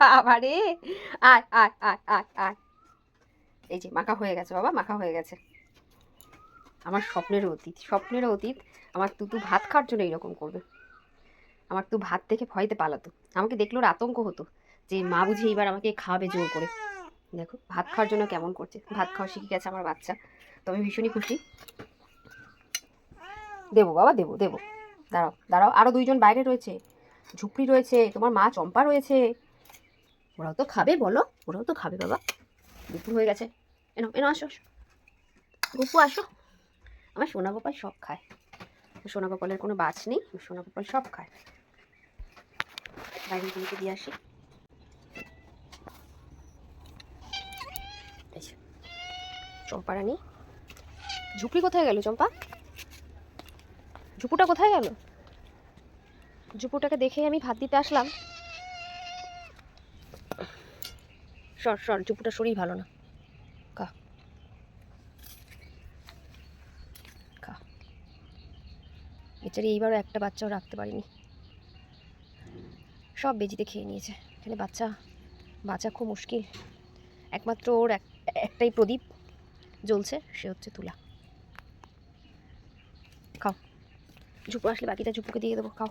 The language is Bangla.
বাবা রে, আয় আয় আয় আয় আয়। এই যে মাখা হয়ে গেছে বাবা, মাখা হয়ে গেছে। আমার স্বপ্নেরও অতীত, স্বপ্নেরও অতীত। আমার তুতু ভাত খাওয়ার জন্য এইরকম করবে। আমার তো ভাত দেখে ভয়তে পালাতো, আমাকে দেখলে ওর আতঙ্ক হতো যে মা বুঝি এইবার আমাকে খাওয়াবে জোর করে। দেখো ভাত খাওয়ার জন্য কেমন করছে, ভাত খাওয়া শিখে গেছে আমার বাচ্চা। তো আমি ভীষণই খুশি। দেবো বাবা, দেবো দেবো। দাঁড়াও দাঁড়াও, আরও দুইজন বাইরে রয়েছে, ঝুপড়ি রয়েছে, তোমার মা চম্পা রয়েছে। ওরাও তো খাবে বলো, ওরাও তো খাবে বাবা। দুপুর হয়ে গেছে, এনো এনো আসো আসো। গপু আসো। আমার সোনা গোপাল সব খায়, সোনা গোপালের কোনো বাছ নেই, সোনা গোপাল সব খায়। বাইরেগুলোকে দিয়ে আসি। চম্পা রানী, ঝুপড়ি কোথায় গেল চম্পা? ঝুপুটা কোথায় গেল? ঝুপুটাকে দেখে আমি ভাত দিতে আসলাম। সর সর, ঝুপুটা শরীর ভালো না। খা খা। বেচারি এইবারও একটা বাচ্চাও রাখতে পারিনি, সব বেজিতে খেয়ে নিয়েছে। এখানে বাচ্চা বাঁচা খুব মুশকিল। একমাত্র ওর একটাই প্রদীপ জ্বলছে, সে হচ্ছে তুলা। খাও, ঝুপু আসলে বাকিটা ঝুপুকে দিয়ে দেবো, খাও।